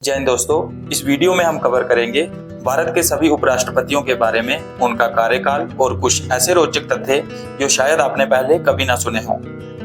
जय हिंद दोस्तों, इस वीडियो में हम कवर करेंगे भारत के सभी उपराष्ट्रपतियों के बारे में, उनका कार्यकाल और कुछ ऐसे रोचक तथ्य जो शायद आपने पहले कभी ना सुने हों।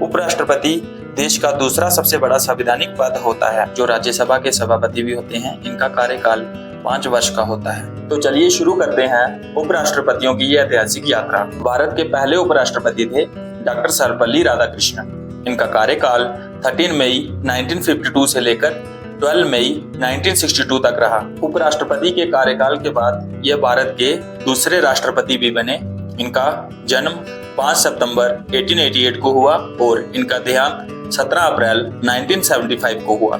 उपराष्ट्रपति देश का दूसरा सबसे बड़ा संवैधानिक पद होता है, जो राज्यसभा के सभापति भी होते हैं। इनका कार्यकाल 5 वर्ष का होता है। तो चलिए शुरू करते हैं उपराष्ट्रपतियों की ये ऐतिहासिक यात्रा। भारत के पहले उपराष्ट्रपति थे डॉक्टर सर्वपल्ली राधाकृष्णन। इनका कार्यकाल 13 मई 1952 से लेकर 12 मई 1962 तक रहा। उपराष्ट्रपति के कार्यकाल के बाद यह भारत के दूसरे राष्ट्रपति भी बने। इनका जन्म 5 सितंबर 1888 को हुआ और इनका देहांत 17 अप्रैल 1975 को हुआ।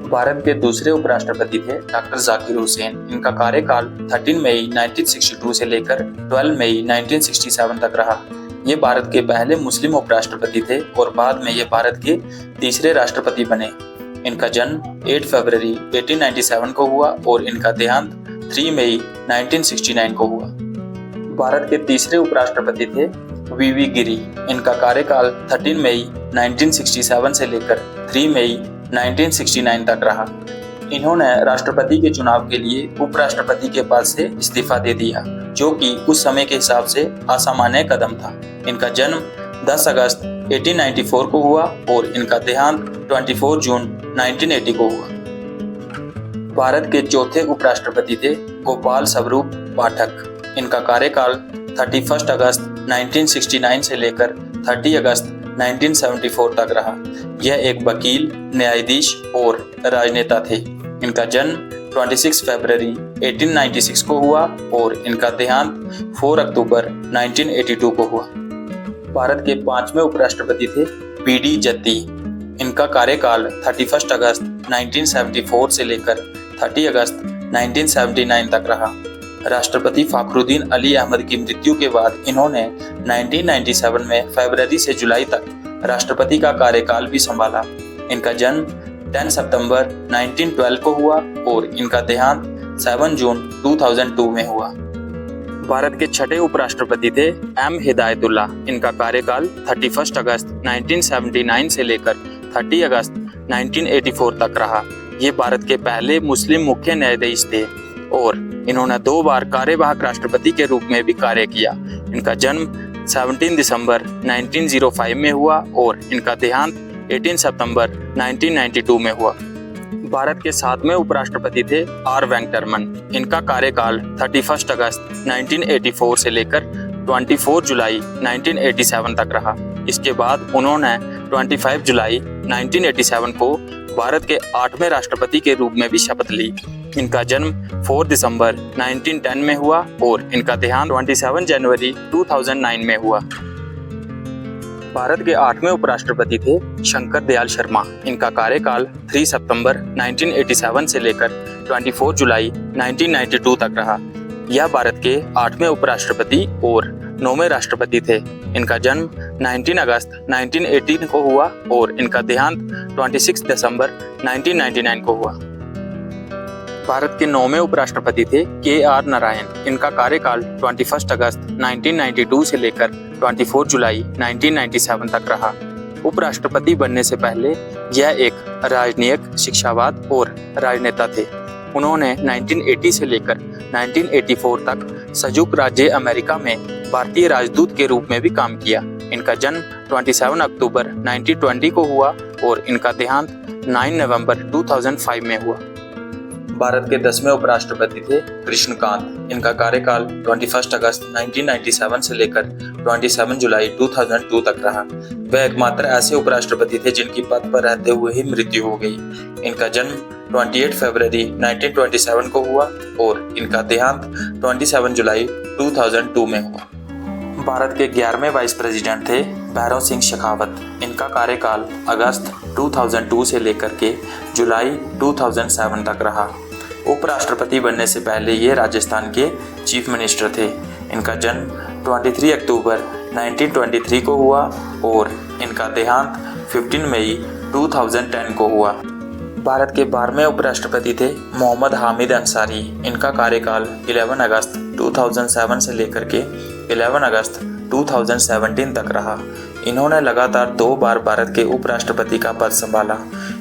भारत के दूसरे उपराष्ट्रपति थे डॉक्टर जाकिर हुसैन। इनका कार्यकाल 13 मई 1962 से लेकर 12 मई 1967 तक रहा। ये भारत के पहले मुस्लिम उपराष्ट्रपति थे और बाद में ये भारत के तीसरे राष्ट्रपति बने। इनका जन्म 8 फरवरी 1897 को हुआ और इनका देहांत 3 मई 1969 को हुआ। भारत के तीसरे उपराष्ट्रपति थे वीवी गिरी। इनका कार्यकाल 13 मई 1967 से लेकर 3 मई 1969 तक रहा। इन्होंने राष्ट्रपति के चुनाव के लिए उपराष्ट्रपति के पद से इस्तीफा दे दिया, जो कि उस समय के हिसाब से असामान्य कदम था। इनका जन्म 10 अगस्त 1894 को हुआ और इनका देहांत 24 जून 1980 को हुआ। भारत के चौथे उपराष्ट्रपति थे गोपाल स्वरूप पाठक। इनका कार्यकाल 31 अगस्त 1969 से लेकर 30 अगस्त 1974 तक रहा। यह एक वकील, न्यायाधीश और राजनेता थे। इनका जन्म 26 फरवरी 1896 को हुआ और इनका देहांत 4 अक्टूबर 1982 को हुआ। भारत के 5वें उपराष्ट्रपति थे पीडी जत्ती। इनका कार्यकाल 31 अगस्त 1974 से लेकर 30 अगस्त 1979 तक रहा। राष्ट्रपति फखरुद्दीन अली अहमद की मृत्यु के बाद इन्होंने 1997 में फरवरी से जुलाई तक राष्ट्रपति का कार्यकाल भी संभाला। इनका जन्म 10 सितंबर 1912 को हुआ और इनका देहांत 7 जून 2002 में हुआ। भारत के छठे उपराष्ट्रपति थे एम हिदायतुल्ला। इनका कार्यकाल 31 अगस्त 1979 से लेकर 30 अगस्त 1984 तक रहा। ये भारत के पहले मुस्लिम मुख्य न्यायाधीश थे और इन्होंने 2 बार कार्यवाहक राष्ट्रपति के रूप में भी कार्य किया। इनका जन्म 17 दिसंबर 1905 में हुआ और इनका देहांत 18 सितंबर 1992 में हुआ। भारत के 7वें उपराष्ट्रपति थे आर वेंकटरमन। इनका कार्यकाल 31 अगस्त 1984 से लेकर 24 जुलाई 1987 तक रहा। इसके बाद उन्होंने 25 जुलाई 1987 को भारत के 8वें राष्ट्रपति के रूप में भी शपथ ली। इनका जन्म 4 दिसंबर 1910 में हुआ और इनका देहांत 27 जनवरी 2009 में हुआ। भारत के 8वें उपराष्ट्रपति थे शंकर दयाल शर्मा। इनका कार्यकाल 3 सितंबर 1987 से लेकर 24 जुलाई 1992 तक रहा। यह भारत के 8वें उपराष्ट्रपति और 9वें राष्ट्रपति थे। इनका जन्म 19 अगस्त 1918 को हुआ और इनका देहांत 26 दिसंबर 1999 को हुआ। भारत के 9वें उपराष्ट्रपति थे के.आर. नारायण। इनका कार्यकाल 21 अगस्त 1992 से लेकर 24 जुलाई 1997 तक रहा। उपराष्ट्रपति बनने से पहले यह एक राजनयिक, शिक्षावाद और राजनेता थे। उन्होंने 1980 से लेकर 1984 तक संयुक्त राज्य अमेरिका में भारतीय राजदूत के रूप में भी काम किया। इनका जन्म 27 अक्टूबर 1920 को हुआ और इनका देहांत 9 नवंबर 2005 में हुआ। भारत के 10वें उपराष्ट्रपति थे कृष्णकांत। इनका कार्यकाल 21 अगस्त 1997 से लेकर 27 जुलाई 2002 तक रहा। वह एकमात्र ऐसे उपराष्ट्रपति थे जिनकी पद पर रहते हुए ही मृत्यु हो गई। इनका जन्म 28 फरवरी 1927 को हुआ और इनका देहांत 27 जुलाई 2002 में हुआ। भारत के 11वें वाइस प्रेसिडेंट थे भैरव सिंह शेखावत। इनका कार्यकाल अगस्त 2002 से लेकर के जुलाई 2007 तक रहा। उपराष्ट्रपति बनने से पहले ये राजस्थान के चीफ मिनिस्टर थे। इनका जन्म 23 अक्टूबर 1923 को हुआ और इनका देहांत 15 मई 2010 को हुआ। भारत के 12वें उपराष्ट्रपति थे मोहम्मद हामिद अंसारी। इनका कार्यकाल 11 अगस्त 2007 से लेकर के 11 अगस्त 2017 तक रहा। इन्होंने लगातार 2 बार भारत के उपराष्ट्रपति का पद संभाला।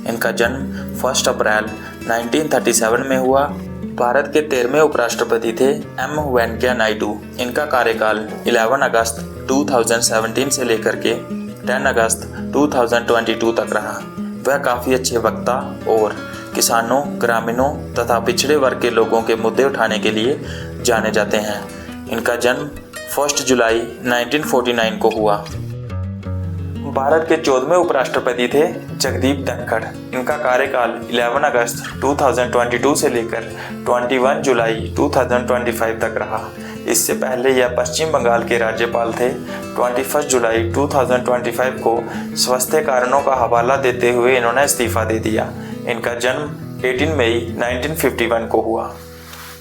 इनका जन्म 1 अप्रैल 1937 में हुआ। भारत के 13वें उपराष्ट्रपति थे एम वेंकैया नायडू। इनका कार्यकाल 11 अगस्त 2017 से लेकर के 10 अगस्त 2022 तक रहा। वह काफ़ी अच्छे वक्ता और किसानों, ग्रामीणों तथा पिछड़े वर्ग के लोगों के मुद्दे उठाने के लिए जाने जाते हैं। इनका जन्म 1 जुलाई 1949 को हुआ। भारत के 14वें उपराष्ट्रपति थे जगदीप धनखड़। इनका कार्यकाल 11 अगस्त 2022 से लेकर 21 जुलाई 2025 तक रहा। इससे पहले यह पश्चिम बंगाल के राज्यपाल थे। 21 जुलाई 2025 को स्वास्थ्य कारणों का हवाला देते हुए इन्होंने इस्तीफा दे दिया। इनका जन्म 18 मई 1951 को हुआ।